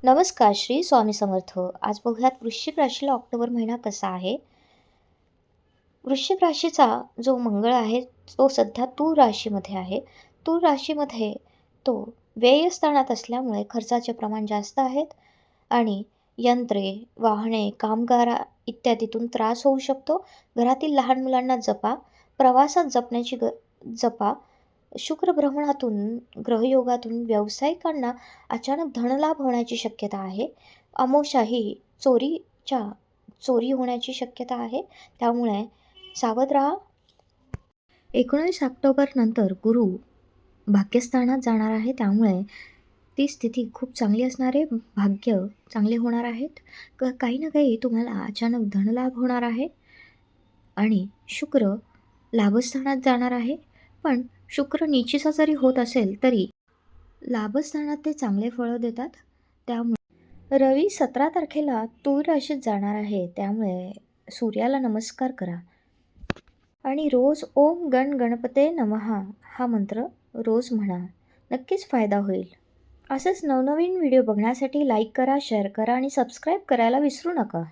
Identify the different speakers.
Speaker 1: नमस्कार श्री स्वामी समर्थ. आज बघूयात वृश्चिक राशीला ऑक्टोबर महिना कसा आहे. वृश्चिक राशीचा जो मंगळ आहे तो सध्या तूळ राशीमध्ये आहे. तूळ राशीमध्ये तो व्ययस्थानात असल्यामुळे खर्चाचे प्रमाण जास्त आहेत आणि यंत्रे, वाहने, कामगार इत्यादीतून त्रास होऊ शकतो. घरातील लहान मुलांना जपा. प्रवासात जपा. शुक्र भ्रमणातून, ग्रहयोगातून व्यावसायिकांना अचानक धनलाभ होण्याची शक्यता आहे. अमावस्या ही चोरी होण्याची शक्यता आहे. त्यामुळे सावध राहा. 19 ऑक्टोबर नंतर गुरु भाग्यस्थानात जाणार आहे. त्यामुळे ती स्थिती खूप चांगली असणार आहे. भाग्य चांगले होणार आहेत. काही ना काही तुम्हाला अचानक धनलाभ होणार आहे. आणि शुक्र लाभस्थानात जाणार आहे. पण शुक्र नीचीचा जरी होत असेल तरी लाभस्थानात ते चांगले फळं देतात. त्यामुळे रवी 17 तारखेला तूळ राशीत जाणार आहे. त्यामुळे सूर्याला नमस्कार करा आणि रोज ओम गण गणपते नमः हा मंत्र रोज म्हणा. नक्कीच फायदा होईल. असेच नवनवीन व्हिडिओ बघण्यासाठी लाईक करा, शेअर करा आणि सबस्क्राईब करायला विसरू नका.